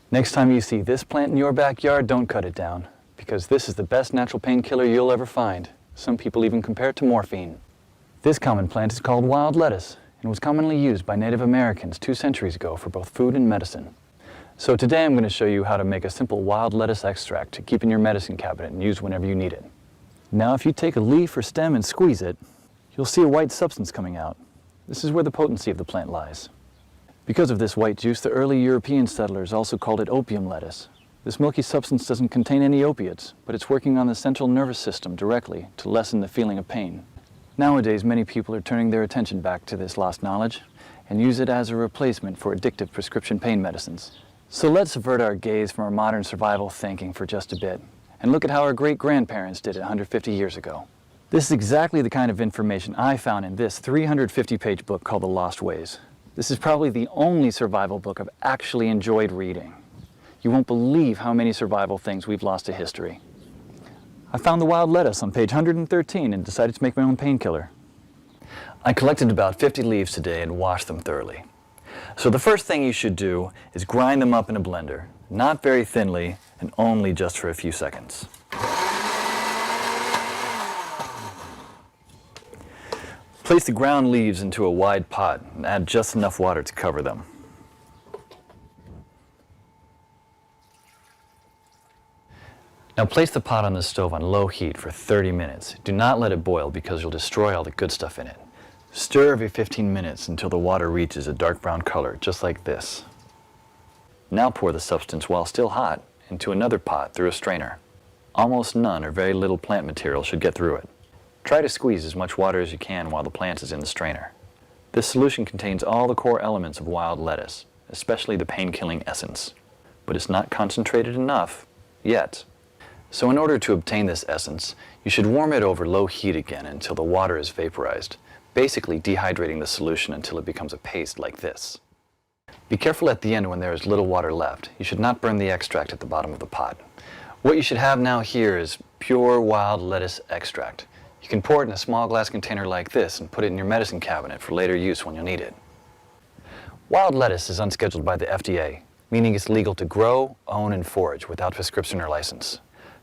Next time you see this plant in your backyard, don't cut it down, because this is the best natural painkiller you'll ever find. Some people even compare it to morphine. This common plant is called wild lettuce and was commonly used by Native Americans 2 centuries ago for both food and medicine. So today I'm going to show you how to make a simple wild lettuce extract to keep in your medicine cabinet and use whenever you need it. Now if you take a leaf or stem and squeeze it, you'll see a white substance coming out. This is where the potency of the plant lies. Because of this white juice, the early European settlers also called it opium lettuce. This milky substance doesn't contain any opiates, but it's working on the central nervous system directly to lessen the feeling of pain. Nowadays, many people are turning their attention back to this lost knowledge and use it as a replacement for addictive prescription pain medicines. So let's avert our gaze from our modern survival thinking for just a bit and look at how our great-grandparents did it 150 years ago. This is exactly the kind of information I found in this 350-page book called The Lost Ways. This is probably the only survival book I've actually enjoyed reading. You won't believe how many survival things we've lost to history. I found the wild lettuce on page 113 and decided to make my own painkiller. I collected about 50 leaves today and washed them thoroughly. So the first thing you should do is grind them up in a blender, not very thinly and only just for a few seconds. Place the ground leaves into a wide pot and add just enough water to cover them. Now place the pot on the stove on low heat for 30 minutes. Do not let it boil because you'll destroy all the good stuff in it. Stir every 15 minutes until the water reaches a dark brown color, just like this. Now pour the substance while still hot into another pot through a strainer. Almost none or very little plant material should get through it. Try to squeeze as much water as you can while the plant is in the strainer. This solution contains all the core elements of wild lettuce, especially the pain-killing essence. But it's not concentrated enough yet. So in order to obtain this essence, you should warm it over low heat again until the water is vaporized, basically dehydrating the solution until it becomes a paste like this. Be careful at the end when there is little water left. You should not burn the extract at the bottom of the pot. What you should have now here is pure wild lettuce extract. You can pour it in a small glass container like this and put it in your medicine cabinet for later use when you'll need it. Wild lettuce is unscheduled by the FDA, meaning it's legal to grow, own, and forage without prescription or license,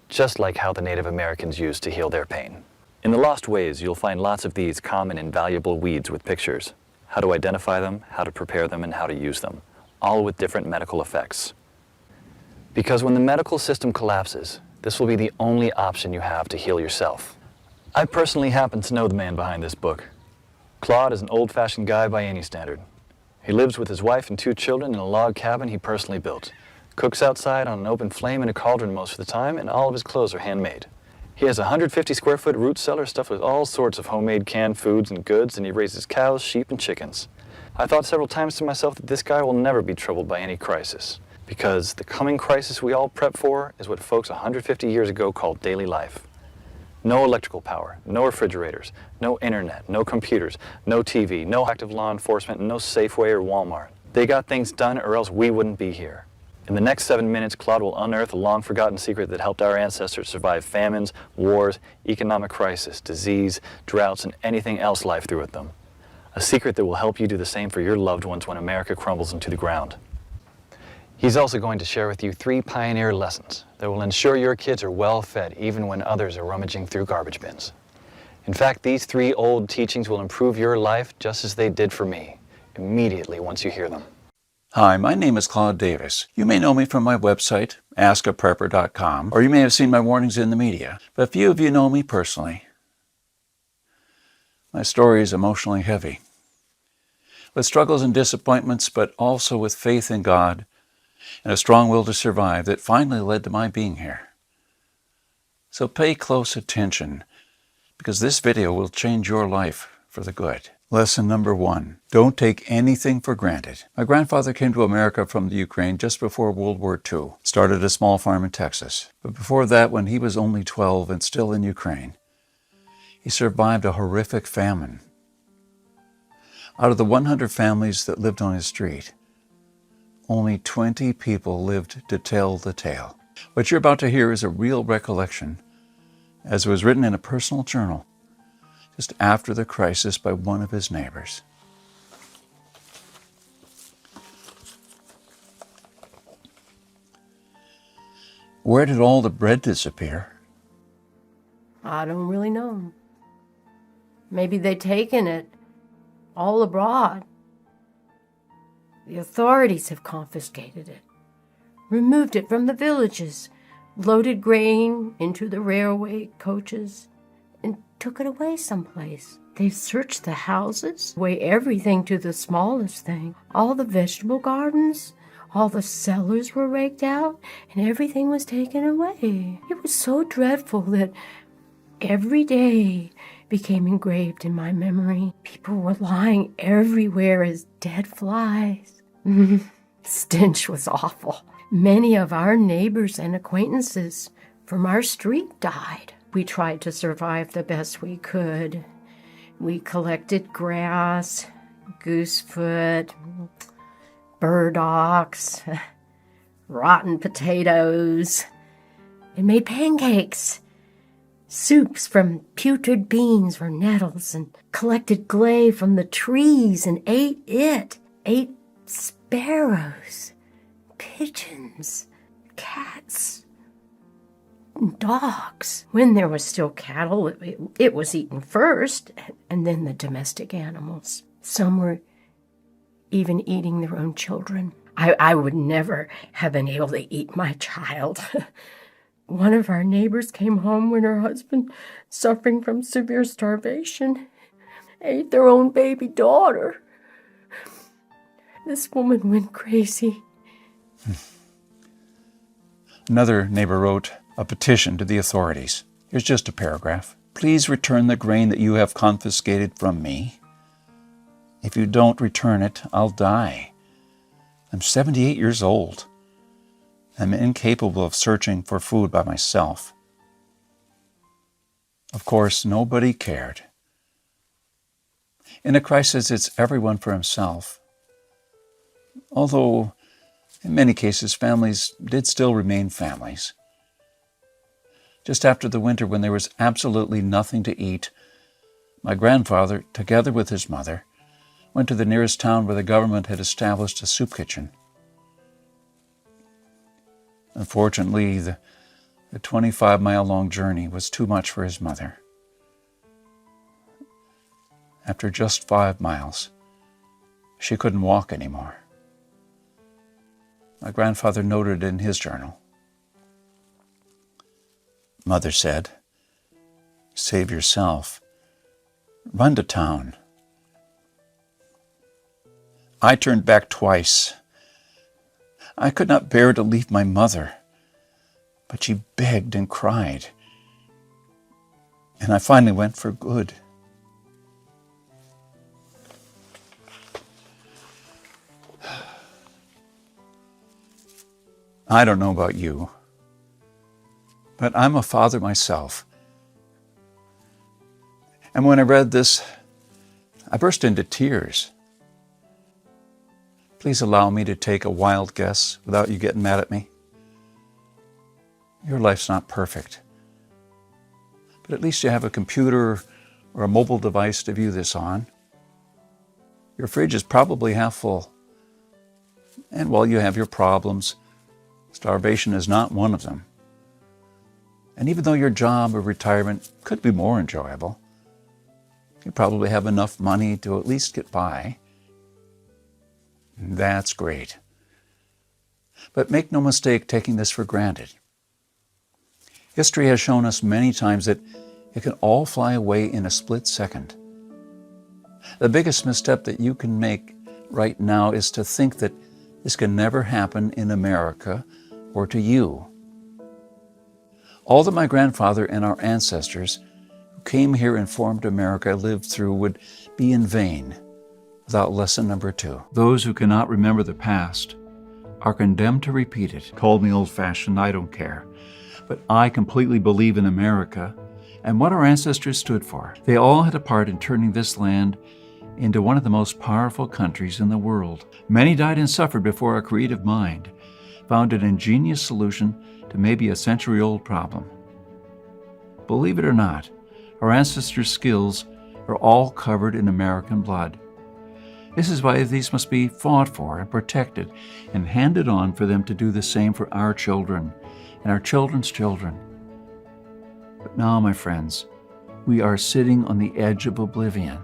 just like how the Native Americans used to heal their pain. In The Lost Ways, you'll find lots of these common and valuable weeds with pictures, how to identify them, how to prepare them, and how to use them, all with different medical effects. Because when the medical system collapses, this will be the only option you have to heal yourself. I personally happen to know the man behind this book. Claude is an old-fashioned guy by any standard. He lives with his wife and 2 children in a log cabin he personally built. Cooks outside on an open flame in a cauldron most of the time, and all of his clothes are handmade. He has a 150-square-foot root cellar stuffed with all sorts of homemade canned foods and goods, and he raises cows, sheep, and chickens. I thought several times to myself that this guy will never be troubled by any crisis, because the coming crisis we all prep for is what folks 150 years ago called daily life. No electrical power, no refrigerators, no internet, no computers, no TV, no active law enforcement, no Safeway or Walmart. They got things done or else we wouldn't be here. In the next 7 minutes, Claude will unearth a long-forgotten secret that helped our ancestors survive famines, wars, economic crisis, disease, droughts, and anything else life threw at them. A secret that will help you do the same for your loved ones when America crumbles into the ground. He's also going to share with you 3 pioneer lessons that will ensure your kids are well fed even when others are rummaging through garbage bins. In fact, these 3 old teachings will improve your life just as they did for me, immediately once you hear them. Hi, my name is Claude Davis. You may know me from my website, askaprepper.com, or you may have seen my warnings in the media, but few of you know me personally. My story is emotionally heavy, with struggles and disappointments, but also with faith in God and a strong will to survive that finally led to my being here. So pay close attention, because this video will change your life for the good. Lesson number 1, don't take anything for granted. My grandfather came to America from the Ukraine just before World War II, started a small farm in Texas. But before that, when he was only 12 and still in Ukraine, he survived a horrific famine. Out of the 100 families that lived on his street, only 20 people lived to tell the tale. What you're about to hear is a real recollection, as it was written in a personal journal just after the crisis by one of his neighbors. Where did all the bread disappear? I don't really know. Maybe they'd taken it all abroad. The authorities have confiscated it, removed it from the villages, loaded grain into the railway coaches, and took it away someplace. They've searched the houses, weighed everything to the smallest thing. All the vegetable gardens, all the cellars were raked out, and everything was taken away. It was so dreadful that every day became engraved in my memory. People were lying everywhere as dead flies. The stench was awful. Many of our neighbors and acquaintances from our street died. We tried to survive the best we could. We collected grass, goosefoot, burdocks, rotten potatoes, and made pancakes, soups from putrid beans or nettles, and collected clay from the trees and ate it. Ate sparrows, pigeons, cats, and dogs. When there was still cattle, it was eaten first, and then the domestic animals. Some were even eating their own children. I would never have been able to eat my child. One of our neighbors came home when her husband, suffering from severe starvation, ate their own baby daughter. This woman went crazy. Another neighbor wrote a petition to the authorities. Here's just a paragraph. Please return the grain that you have confiscated from me. If you don't return it, I'll die. I'm 78 years old. I'm incapable of searching for food by myself. Of course, nobody cared. In a crisis, it's everyone for himself. Although, in many cases, families did still remain families. Just after the winter, when there was absolutely nothing to eat, my grandfather, together with his mother, went to the nearest town where the government had established a soup kitchen. Unfortunately, the 25-mile-long journey was too much for his mother. After just 5 miles, she couldn't walk anymore. My grandfather noted in his journal, Mother said, "Save yourself. Run to town." I turned back twice. I could not bear to leave my mother, but she begged and cried, and I finally went for good. I don't know about you, but I'm a father myself. And when I read this, I burst into tears. Please allow me to take a wild guess without you getting mad at me. Your life's not perfect, but at least you have a computer or a mobile device to view this on. Your fridge is probably half full. And while you have your problems, starvation is not one of them. And even though your job or retirement could be more enjoyable, you probably have enough money to at least get by. That's great. But make no mistake taking this for granted. History has shown us many times that it can all fly away in a split second. The biggest misstep that you can make right now is to think that this can never happen in America or to you. All that my grandfather and our ancestors who came here and formed America lived through would be in vain without lesson number 2. Those who cannot remember the past are condemned to repeat it. Call me old-fashioned, I don't care. But I completely believe in America and what our ancestors stood for. They all had a part in turning this land into one of the most powerful countries in the world. Many died and suffered before our creative mind found an ingenious solution to maybe a century-old problem. Believe it or not, our ancestors' skills are all covered in American blood. This is why these must be fought for and protected and handed on for them to do the same for our children and our children's children. But now, my friends, we are sitting on the edge of oblivion.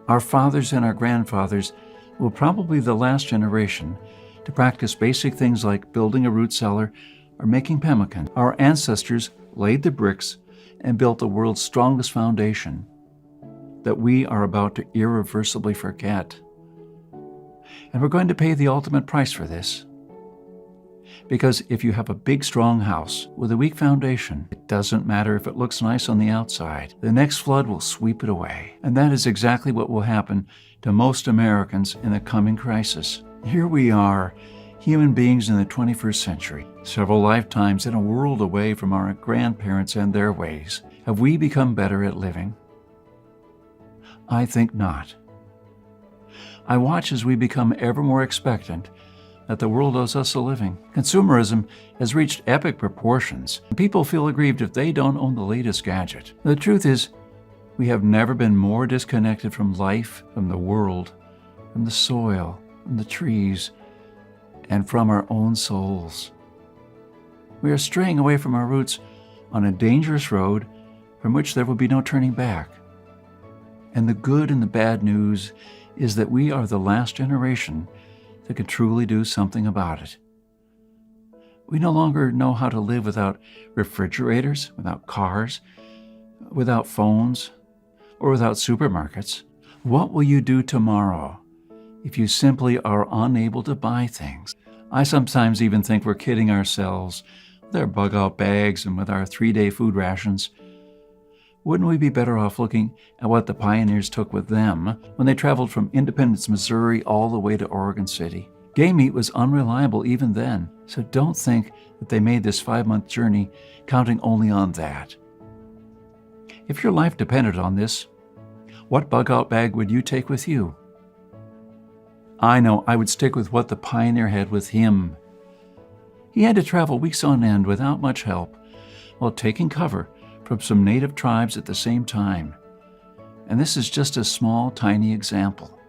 Our fathers and our grandfathers will probably be the last generation to practice basic things like building a root cellar or making pemmican. Our ancestors laid the bricks and built the world's strongest foundation that we are about to irreversibly forget. And we're going to pay the ultimate price for this. Because if you have a big, strong house with a weak foundation, it doesn't matter if it looks nice on the outside. The next flood will sweep it away. And that is exactly what will happen to most Americans in the coming crisis. Here we are, human beings in the 21st century, several lifetimes in a world away from our grandparents and their ways. Have we become better at living? I think not. I watch as we become ever more expectant that the world owes us a living. Consumerism has reached epic proportions. People feel aggrieved if they don't own the latest gadget. The truth is, we have never been more disconnected from life, from the world, from the soil, from the trees, and from our own souls. We are straying away from our roots on a dangerous road from which there will be no turning back. And the good and the bad news is that we are the last generation that can truly do something about it. We no longer know how to live without refrigerators, without cars, without phones, or without supermarkets. What will you do tomorrow if you simply are unable to buy things? I sometimes even think we're kidding ourselves with our bug-out bags and with our 3-day food rations. Wouldn't we be better off looking at what the pioneers took with them when they traveled from Independence, Missouri, all the way to Oregon City? Game meat was unreliable even then, so don't think that they made this 5-month journey counting only on that. If your life depended on this, what bug-out bag would you take with you? I know I would stick with what the pioneer had with him. He had to travel weeks on end without much help, while taking cover from some native tribes at the same time. And this is just a small, tiny example.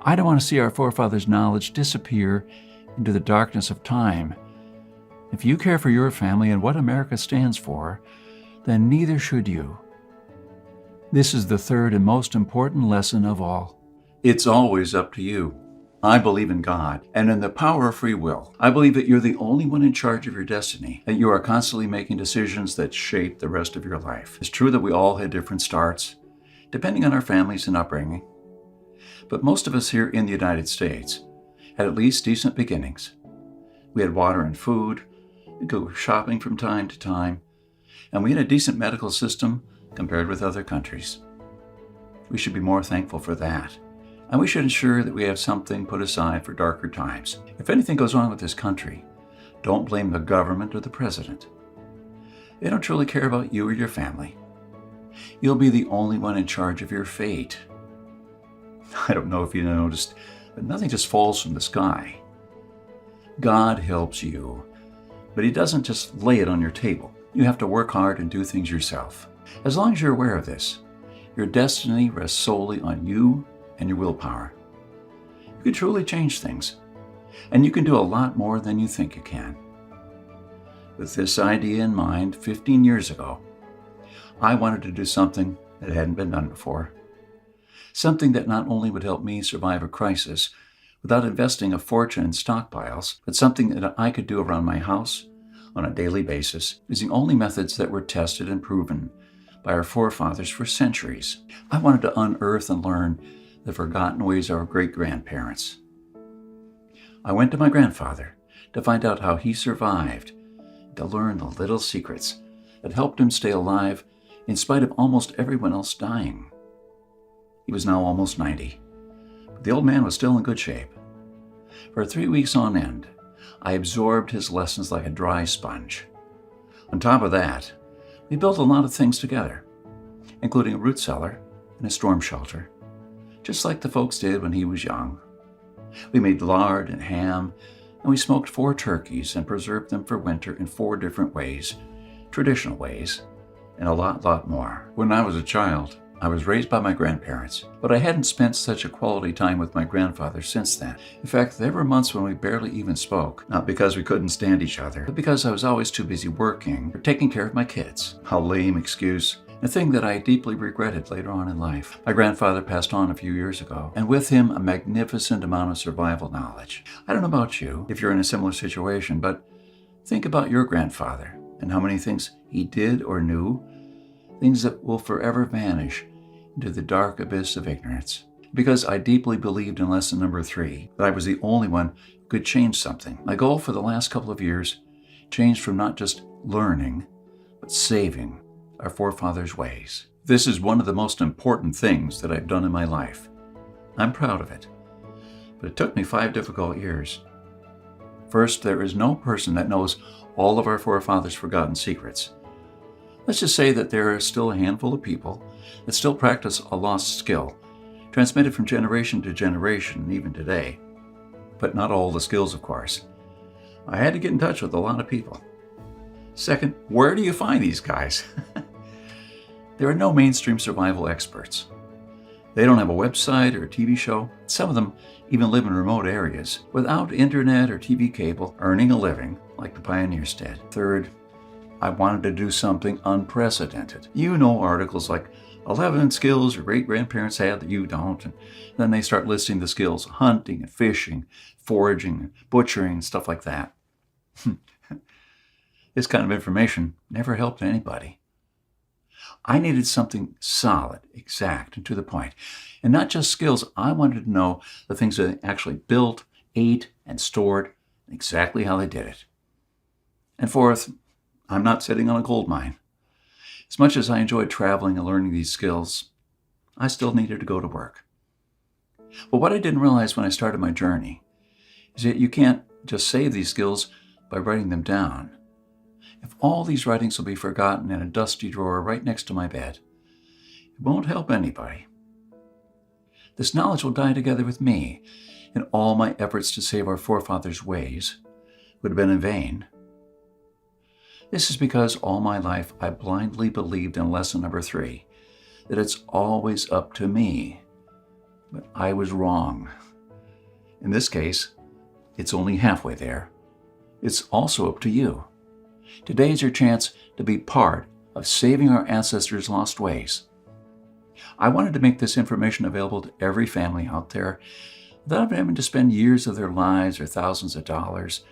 I don't want to see our forefathers' knowledge disappear into the darkness of time. If you care for your family and what America stands for, then neither should you. This is the third and most important lesson of all. It's always up to you. I believe in God and in the power of free will. I believe that you're the only one in charge of your destiny, that you are constantly making decisions that shape the rest of your life. It's true that we all had different starts, depending on our families and upbringing. But most of us here in the United States had at least decent beginnings. We had water and food, we could go shopping from time to time, and we had a decent medical system compared with other countries. We should be more thankful for that. And we should ensure that we have something put aside for darker times. If anything goes wrong with this country, don't blame the government or the president. They don't truly care about you or your family. You'll be the only one in charge of your fate. I don't know if you noticed, but nothing just falls from the sky. God helps you, but He doesn't just lay it on your table. You have to work hard and do things yourself. As long as you're aware of this, your destiny rests solely on you and your willpower. You can truly change things, and you can do a lot more than you think you can. With this idea in mind, 15 years ago, I wanted to do something that hadn't been done before. Something that not only would help me survive a crisis without investing a fortune in stockpiles, but something that I could do around my house on a daily basis, using only methods that were tested and proven by our forefathers for centuries. I wanted to unearth and learn the forgotten ways of our great-grandparents. I went to my grandfather to find out how he survived, to learn the little secrets that helped him stay alive in spite of almost everyone else dying. He was now almost 90, but the old man was still in good shape. For 3 weeks on end, I absorbed his lessons like a dry sponge. On top of that, we built a lot of things together, including a root cellar and a storm shelter, just like the folks did when he was young. We made lard and ham, and we smoked 4 turkeys and preserved them for winter in 4 different ways, traditional ways, and a lot more. When I was a child, I was raised by my grandparents, but I hadn't spent such a quality time with my grandfather since then. In fact, there were months when we barely even spoke, not because we couldn't stand each other, but because I was always too busy working or taking care of my kids. How lame excuse. A thing that I deeply regretted later on in life. My grandfather passed on a few years ago, and with him a magnificent amount of survival knowledge. I don't know about you, if you're in a similar situation, but think about your grandfather and how many things he did or knew, things that will forever vanish into the dark abyss of ignorance. Because I deeply believed in lesson number 3, that I was the only one who could change something. My goal for the last couple of years changed from not just learning, but saving our forefathers' ways. This is one of the most important things that I've done in my life. I'm proud of it. But it took me 5 difficult years. First, there is no person that knows all of our forefathers' forgotten secrets. Let's just say that there are still a handful of people that still practice a lost skill, transmitted from generation to generation, even today. But not all the skills, of course. I had to get in touch with a lot of people. Second, where do you find these guys? There are no mainstream survival experts. They don't have a website or a TV show. Some of them even live in remote areas without internet or TV cable, earning a living like the pioneers did. Third, I wanted to do something unprecedented. You know articles like 11 skills your great-grandparents had that you don't, and then they start listing the skills: hunting and fishing, foraging, and butchering, and stuff like that. This kind of information never helped anybody. I needed something solid, exact, and to the point. And not just skills. I wanted to know the things that they actually built, ate, and stored, and exactly how they did it. And fourth, I'm not sitting on a gold mine. As much as I enjoyed traveling and learning these skills, I still needed to go to work. But what I didn't realize when I started my journey is that you can't just save these skills by writing them down. If all these writings will be forgotten in a dusty drawer right next to my bed, it won't help anybody. This knowledge will die together with me, and all my efforts to save our forefathers' ways would have been in vain. This is because all my life I blindly believed in lesson number 3, that it's always up to me. But I was wrong. In this case, it's only halfway there. It's also up to you. Today is your chance to be part of saving our ancestors' lost ways. I wanted to make this information available to every family out there without having to spend years of their lives or thousands of dollars.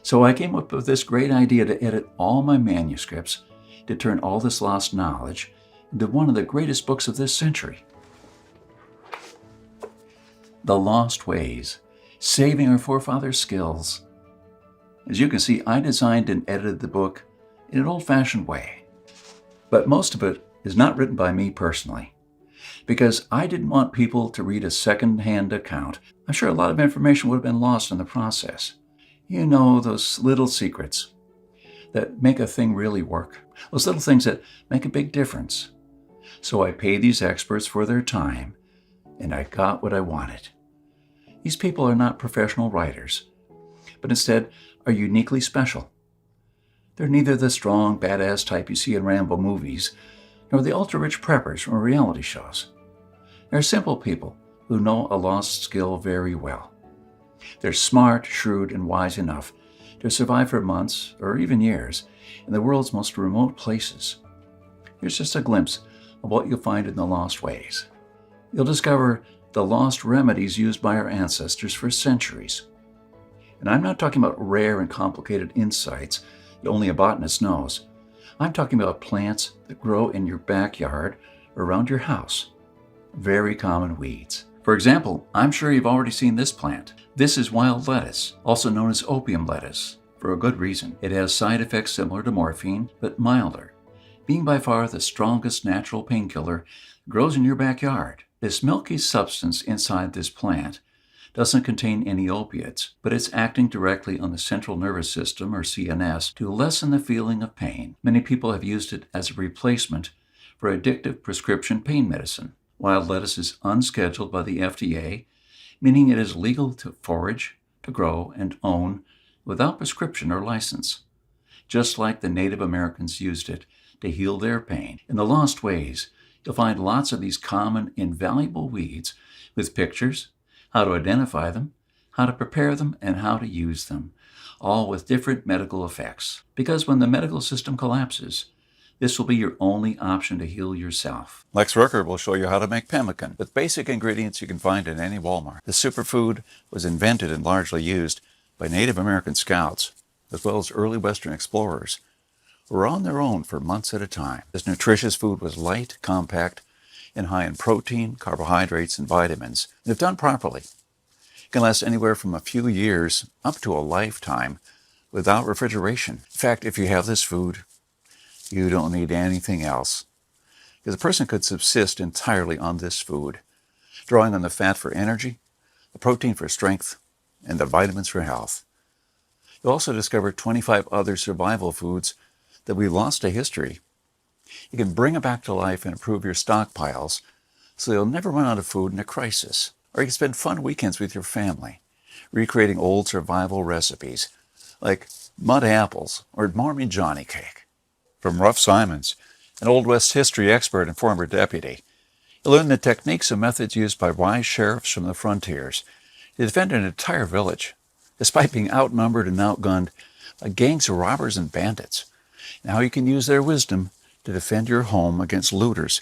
So I came up with this great idea to edit all my manuscripts to turn all this lost knowledge into one of the greatest books of this century. The Lost Ways, Saving Our Forefathers' Skills. As you can see, I designed and edited the book in an old-fashioned way. But most of it is not written by me personally, because I didn't want people to read a second-hand account. I'm sure a lot of information would have been lost in the process. You know, those little secrets that make a thing really work. Those little things that make a big difference. So I paid these experts for their time, and I got what I wanted. These people are not professional writers, but instead are uniquely special. They're neither the strong, badass type you see in Rambo movies, nor the ultra-rich preppers from reality shows. They're simple people who know a lost skill very well. They're smart, shrewd, and wise enough to survive for months, or even years, in the world's most remote places. Here's just a glimpse of what you'll find in the Lost Ways. You'll discover the lost remedies used by our ancestors for centuries. And I'm not talking about rare and complicated insights that only a botanist knows. I'm talking about plants that grow in your backyard or around your house. Very common weeds. For example, I'm sure you've already seen this plant. This is wild lettuce, also known as opium lettuce, for a good reason. It has side effects similar to morphine, but milder. Being by far the strongest natural painkiller, grows in your backyard. This milky substance inside this plant doesn't contain any opiates, but it's acting directly on the central nervous system, or CNS, to lessen the feeling of pain. Many people have used it as a replacement for addictive prescription pain medicine. Wild lettuce is unscheduled by the FDA, meaning it is legal to forage, to grow, and own without prescription or license, just like the Native Americans used it to heal their pain. In the Lost Ways, You'll find lots of these common, invaluable weeds with pictures, how to identify them, how to prepare them, and how to use them, all with different medical effects. Because when the medical system collapses, this will be your only option to heal yourself. Lex Rooker will show you how to make pemmican with basic ingredients you can find in any Walmart. The superfood was invented and largely used by Native American scouts, as well as early Western explorers, who were on their own for months at a time. This nutritious food was light, compact, and high in protein, carbohydrates, and vitamins. And if done properly, it can last anywhere from a few years up to a lifetime without refrigeration. In fact, if you have this food, you don't need anything else, because a person could subsist entirely on this food, drawing on the fat for energy, the protein for strength, and the vitamins for health. You'll also discover 25 other survival foods that we lost to history. You can bring them back to life and improve your stockpiles so you'll never run out of food in a crisis. Or you can spend fun weekends with your family, recreating old survival recipes like mud apples or Marmy Johnny cake. From Ruff Simons, an Old West history expert and former deputy, you'll learn the techniques and methods used by wise sheriffs from the frontiers to defend an entire village, despite being outnumbered and outgunned by gangs of robbers and bandits, and how you can use their wisdom to defend your home against looters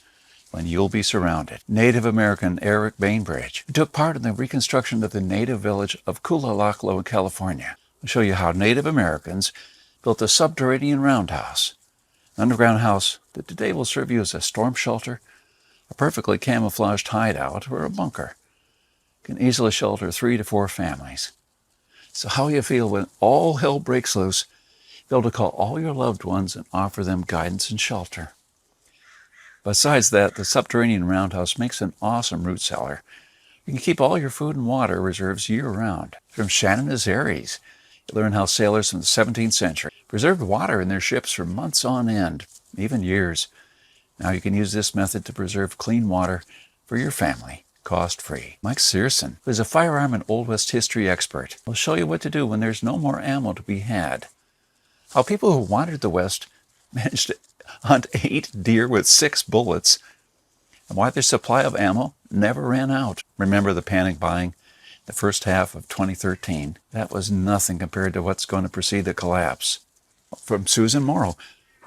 when you'll be surrounded. Native American Eric Bainbridge, who took part in the reconstruction of the native village of Kulalaklo in California, will show you how Native Americans built a subterranean roundhouse, an underground house that today will serve you as a storm shelter, a perfectly camouflaged hideout, or a bunker. It can easily shelter 3 to 4 families. So how you feel when all hell breaks loose, be able to call all your loved ones and offer them guidance and shelter. Besides that, the subterranean roundhouse makes an awesome root cellar. You can keep all your food and water reserves year-round. From Shannon Azaries, you learn how sailors from the 17th century preserved water in their ships for months on end, even years. Now you can use this method to preserve clean water for your family, cost-free. Mike Searson, who is a firearm and Old West history expert, will show you what to do when there's no more ammo to be had. How people who wandered the West managed to hunt 8 deer with 6 bullets, and why their supply of ammo never ran out. Remember the panic buying the first half of 2013? That was nothing compared to what's going to precede the collapse. From Susan Morrow,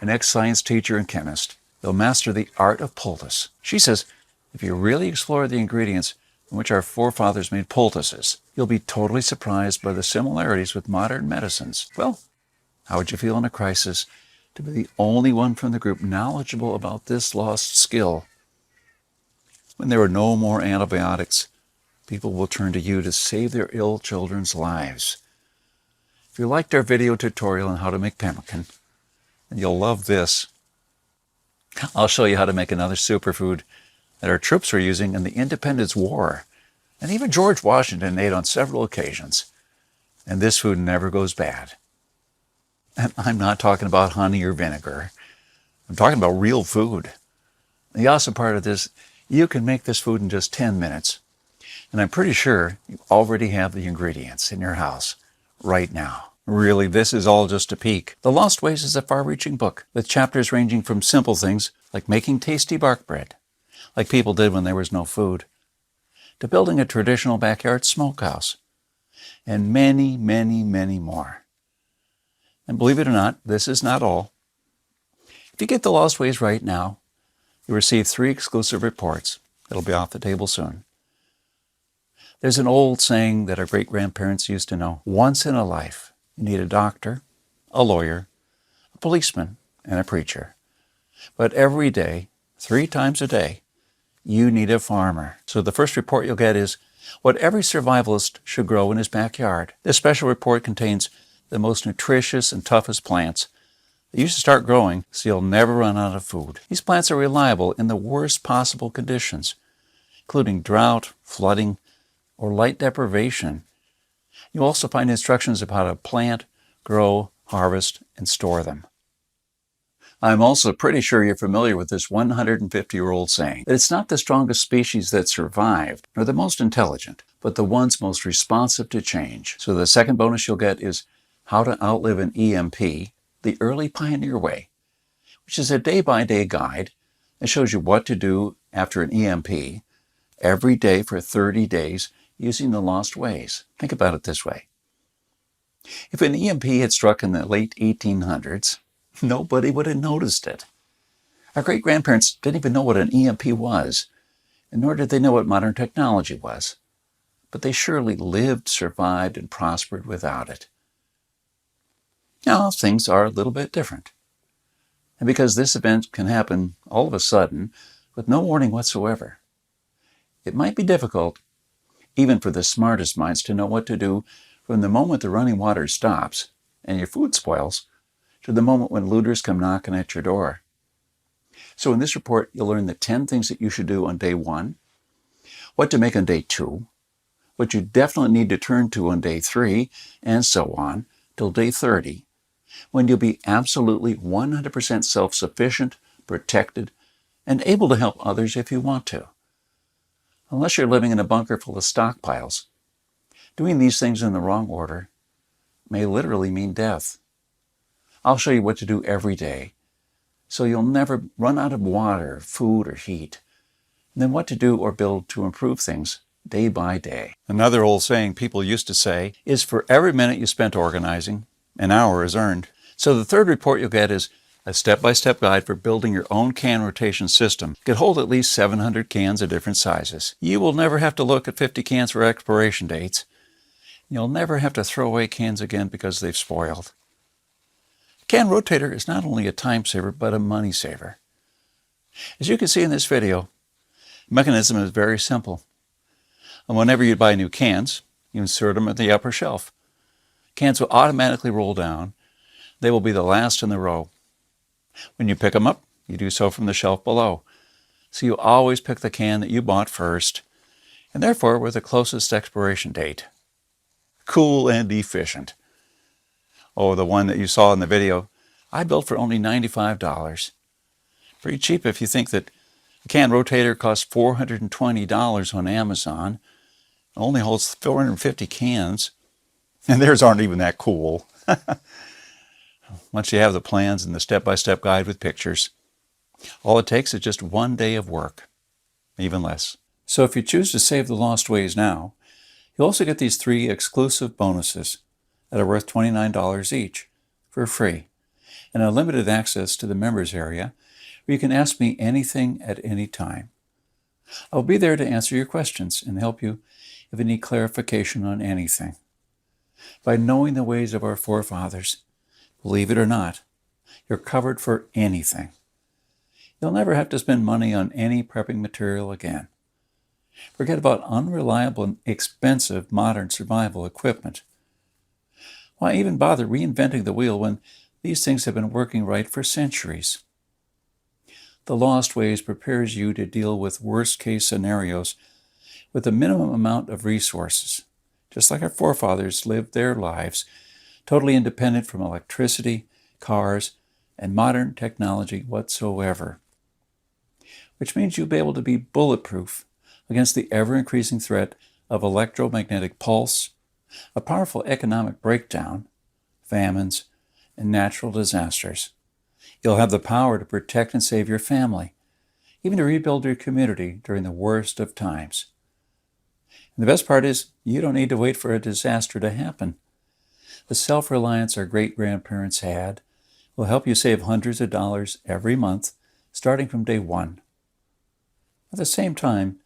an ex-science teacher and chemist, they'll master the art of poultice. She says, if you really explore the ingredients from which our forefathers made poultices, you'll be totally surprised by the similarities with modern medicines. Well, how would you feel in a crisis to be the only one from the group knowledgeable about this lost skill? When there are no more antibiotics, people will turn to you to save their ill children's lives. If you liked our video tutorial on how to make pemmican, then you'll love this. I'll show you how to make another superfood that our troops were using in the Independence War, and even George Washington ate on several occasions. And this food never goes bad. And I'm not talking about honey or vinegar. I'm talking about real food. The awesome part of this, you can make this food in just 10 minutes. And I'm pretty sure you already have the ingredients in your house right now. Really, this is all just a peek. The Lost Ways is a far-reaching book with chapters ranging from simple things like making tasty bark bread, like people did when there was no food, to building a traditional backyard smokehouse, and many, many, many more. And believe it or not, this is not all. If you get The Lost Ways right now, you'll receive 3 exclusive reports. It'll be off the table soon. There's an old saying that our great-grandparents used to know. Once in a life, you need a doctor, a lawyer, a policeman, and a preacher. But every day, 3 times a day, you need a farmer. So the first report you'll get is what every survivalist should grow in his backyard. This special report contains the most nutritious and toughest plants that you should start growing so you'll never run out of food. These plants are reliable in the worst possible conditions, including drought, flooding, or light deprivation. You'll also find instructions of how to plant, grow, harvest, and store them. I'm also pretty sure you're familiar with this 150-year-old saying that it's not the strongest species that survived, nor the most intelligent, but the ones most responsive to change. So the second bonus you'll get is How to Outlive an EMP, the Early Pioneer Way, which is a day-by-day guide It shows you what to do after an EMP every day for 30 days using the lost ways. Think about it this way. If an EMP had struck in the late 1800s, nobody would have noticed it. Our great-grandparents didn't even know what an EMP was, and nor did they know what modern technology was. But they surely lived, survived, and prospered without it. Now, things are a little bit different. And because this event can happen all of a sudden, with no warning whatsoever, it might be difficult, even for the smartest minds, to know what to do from the moment the running water stops and your food spoils to the moment when looters come knocking at your door. So in this report, you'll learn the 10 things that you should do on day 1, what to make on day 2, what you definitely need to turn to on day 3, and so on, till day 30, when you'll be absolutely 100% self-sufficient, protected, and able to help others if you want to. Unless you're living in a bunker full of stockpiles, doing these things in the wrong order may literally mean death. I'll show you what to do every day, so you'll never run out of water, food, or heat, and then what to do or build to improve things day by day. Another old saying people used to say is, for every minute you spent organizing, an hour is earned. So the third report you'll get is a step-by-step guide for building your own can rotation system. It could hold at least 700 cans of different sizes. You will never have to look at 50 cans for expiration dates. You'll never have to throw away cans again because they've spoiled. Can rotator is not only a time saver, but a money saver. As you can see in this video, the mechanism is very simple. And whenever you buy new cans, you insert them at the upper shelf. Cans will automatically roll down. They will be the last in the row. When you pick them up, you do so from the shelf below. So you always pick the can that you bought first, and therefore with the closest expiration date. Cool and efficient. Oh, the one that you saw in the video, I built for only $95. Pretty cheap if you think that a can rotator costs $420 on Amazon. It only holds 450 cans, and theirs aren't even that cool. Once you have the plans and the step-by-step guide with pictures, all it takes is just 1 day of work, even less. So if you choose to save the lost ways now, you'll also get these 3 exclusive bonuses that are worth $29 each for free, and unlimited access to the members area where you can ask me anything at any time. I'll be there to answer your questions and help you if you need clarification on anything. By knowing the ways of our forefathers, believe it or not, you're covered for anything. You'll never have to spend money on any prepping material again. Forget about unreliable and expensive modern survival equipment. Why even bother reinventing the wheel when these things have been working right for centuries? The Lost Ways prepares you to deal with worst-case scenarios with a minimum amount of resources, just like our forefathers lived their lives, totally independent from electricity, cars, and modern technology whatsoever. Which means you'll be able to be bulletproof against the ever-increasing threat of electromagnetic pulse, a powerful economic breakdown, famines, and natural disasters. You'll have the power to protect and save your family, even to rebuild your community during the worst of times. And the best part is, you don't need to wait for a disaster to happen. The self-reliance our great-grandparents had will help you save hundreds of dollars every month, starting from day 1. At the same time,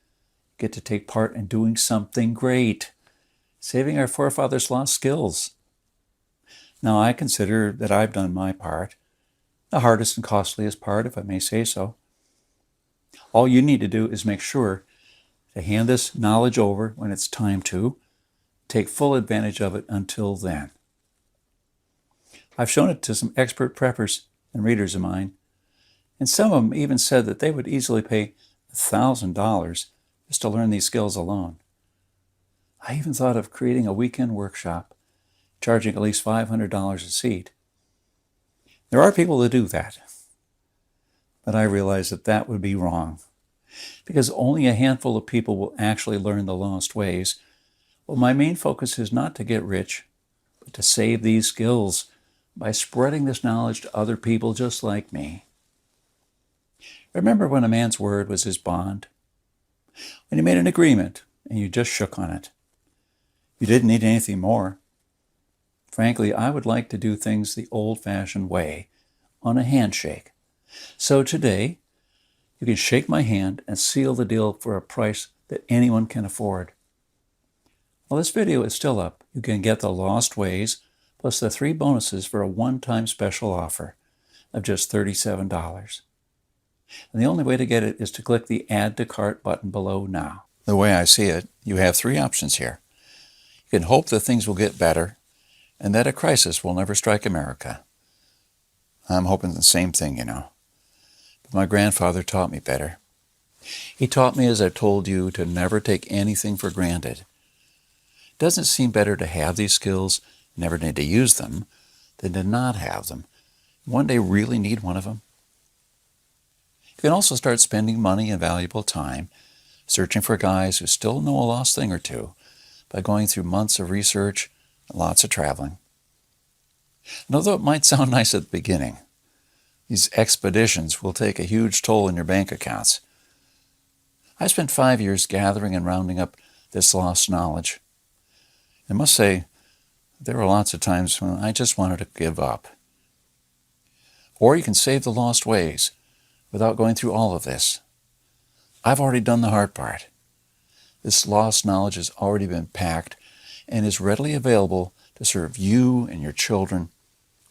you get to take part in doing something great, saving our forefathers' lost skills. Now, I consider that I've done my part, the hardest and costliest part, if I may say so. All you need to do is make sure to hand this knowledge over when it's time to. Take full advantage of it until then. I've shown it to some expert preppers and readers of mine, and some of them even said that they would easily pay $1,000 just to learn these skills alone. I even thought of creating a weekend workshop, charging at least $500 a seat. There are people that do that, but I realize that that would be wrong, because only a handful of people will actually learn the lost ways. Well, my main focus is not to get rich, but to save these skills by spreading this knowledge to other people just like me. Remember when a man's word was his bond? When you made an agreement and you just shook on it. You didn't need anything more. Frankly, I would like to do things the old-fashioned way, on a handshake. So today, you can shake my hand and seal the deal for a price that anyone can afford. While this video is still up, you can get The Lost Ways plus the 3 bonuses for a one-time special offer of just $37. And the only way to get it is to click the Add to Cart button below now. The way I see it, you have 3 options here. You can hope that things will get better and that a crisis will never strike America. I'm hoping the same thing, But my grandfather taught me better. He taught me, as I've told you, to never take anything for granted. Doesn't it seem better to have these skills, never need to use them, than to not have them, one day really need one of them? You can also start spending money and valuable time searching for guys who still know a lost thing or two by going through months of research and lots of traveling. And although it might sound nice at the beginning, these expeditions will take a huge toll in your bank accounts. I spent 5 years gathering and rounding up this lost knowledge. I must say, there were lots of times when I just wanted to give up. Or you can save the lost ways without going through all of this. I've already done the hard part. This lost knowledge has already been packed and is readily available to serve you and your children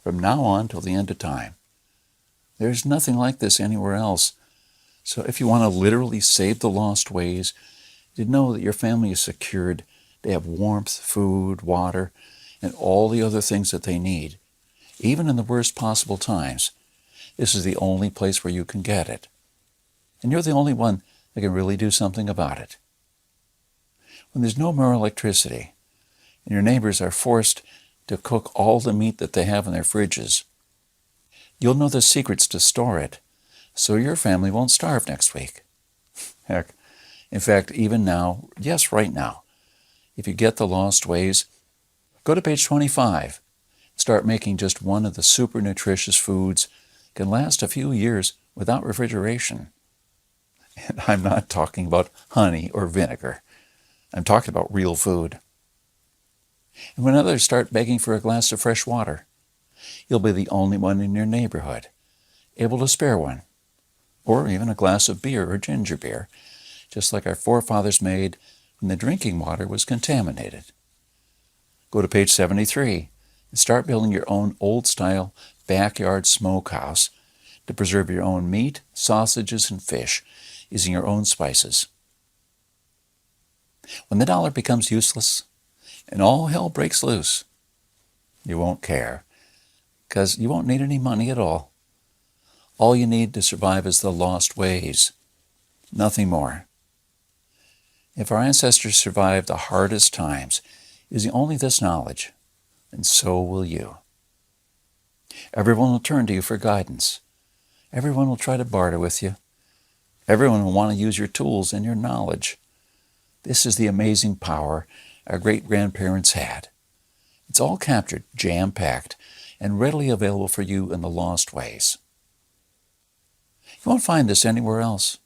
from now on till the end of time. There's nothing like this anywhere else. So if you want to literally save the lost ways, to know that your family is secured, they have warmth, food, water, and all the other things that they need, even in the worst possible times, this is the only place where you can get it. And you're the only one that can really do something about it. When there's no more electricity, and your neighbors are forced to cook all the meat that they have in their fridges, you'll know the secrets to store it, so your family won't starve next week. Heck, in fact, even now, yes, right now, if you get The Lost Ways, go to page 25. Start making just one of the super nutritious foods that can last a few years without refrigeration. And I'm not talking about honey or vinegar. I'm talking about real food. And when others start begging for a glass of fresh water, you'll be the only one in your neighborhood able to spare one, or even a glass of beer or ginger beer, just like our forefathers made when the drinking water was contaminated. Go to page 73 and start building your own old-style backyard smokehouse to preserve your own meat, sausages, and fish using your own spices. When the dollar becomes useless and all hell breaks loose, you won't care, because you won't need any money at all. All you need to survive is the lost ways, nothing more. If our ancestors survived the hardest times using only this knowledge, then so will you. Everyone will turn to you for guidance. Everyone will try to barter with you. Everyone will want to use your tools and your knowledge. This is the amazing power our great-grandparents had. It's all captured, jam-packed, and readily available for you in The Lost Ways. You won't find this anywhere else.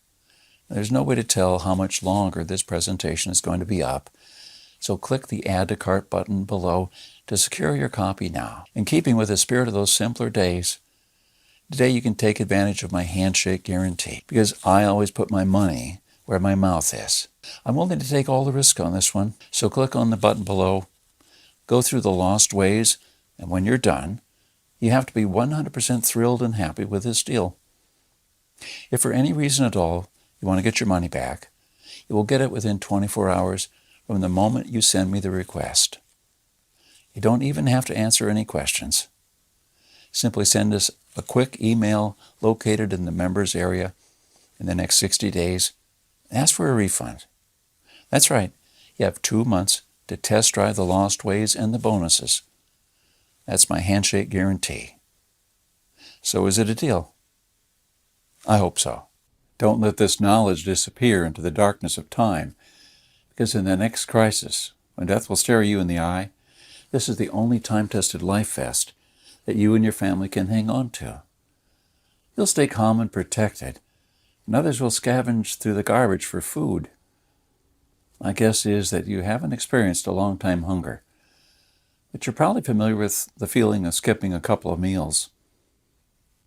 There's no way to tell how much longer this presentation is going to be up, so click the Add to Cart button below to secure your copy now. In keeping with the spirit of those simpler days, today you can take advantage of my handshake guarantee, because I always put my money where my mouth is. I'm willing to take all the risk on this one, so click on the button below, go through The Lost Ways, and when you're done, you have to be 100% thrilled and happy with this deal. If for any reason at all you want to get your money back, you will get it within 24 hours from the moment you send me the request. You don't even have to answer any questions. Simply send us a quick email located in the members area in the next 60 days and ask for a refund. That's right, you have 2 months to test drive The Lost Ways and the bonuses. That's my handshake guarantee. So is it a deal? I hope so. Don't let this knowledge disappear into the darkness of time, because in the next crisis, when death will stare you in the eye, this is the only time-tested life vest that you and your family can hang on to. You'll stay calm and protected, and others will scavenge through the garbage for food. My guess is that you haven't experienced a long-time hunger, but you're probably familiar with the feeling of skipping a couple of meals.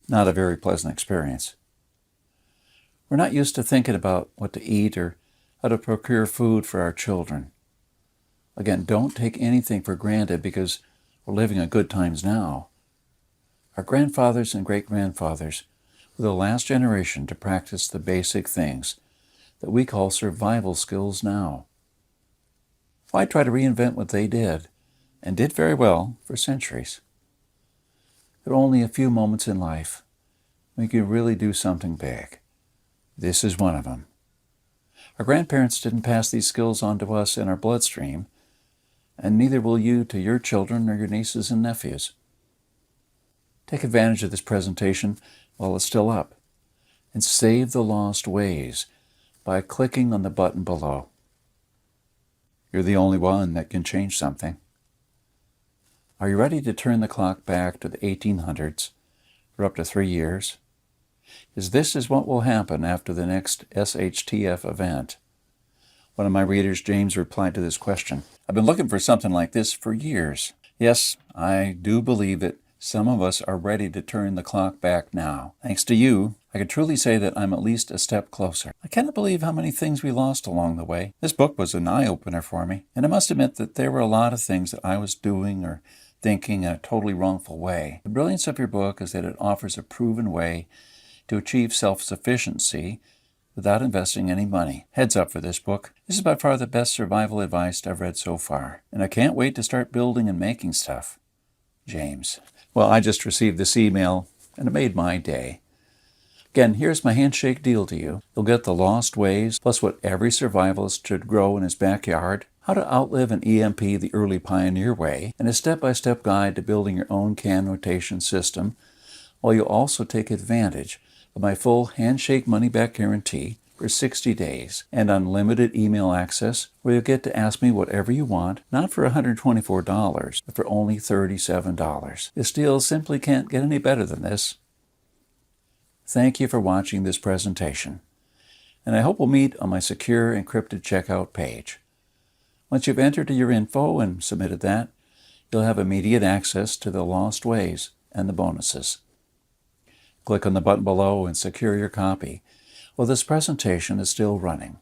Not a very pleasant experience. We're not used to thinking about what to eat or how to procure food for our children. Again, don't take anything for granted because we're living in good times now. Our grandfathers and great-grandfathers were the last generation to practice the basic things that we call survival skills now. Why try to reinvent what they did, and did very well for centuries? There are only a few moments in life when you can really do something big. This is one of them. Our grandparents didn't pass these skills on to us in our bloodstream, and neither will you to your children or your nieces and nephews. Take advantage of this presentation while it's still up, and save the lost ways by clicking on the button below. You're the only one that can change something. Are you ready to turn the clock back to the 1800s for up to 3 years? Because this is what will happen after the next SHTF event. One of my readers, James, replied to this question. I've been looking for something like this for years. Yes, I do believe that some of us are ready to turn the clock back now. Thanks to you, I can truly say that I'm at least a step closer. I cannot believe how many things we lost along the way. This book was an eye-opener for me, and I must admit that there were a lot of things that I was doing or thinking in a totally wrongful way. The brilliance of your book is that it offers a proven way to achieve self-sufficiency without investing any money. Heads up for this book. This is by far the best survival advice I've read so far, and I can't wait to start building and making stuff. James. Well, I just received this email, and it made my day. Again, here's my handshake deal to you. You'll get the lost ways, plus what every survivalist should grow in his backyard, how to outlive an EMP the early pioneer way, and a step-by-step guide to building your own can rotation system, while you also take advantage of my full handshake money-back guarantee for 60 days and unlimited email access where you'll get to ask me whatever you want, not for $124, but for only $37. This deal simply can't get any better than this. Thank you for watching this presentation, and I hope we'll meet on my secure encrypted checkout page. Once you've entered your info and submitted that, you'll have immediate access to the lost ways and the bonuses. Click on the button below and secure your copy while this presentation is still running.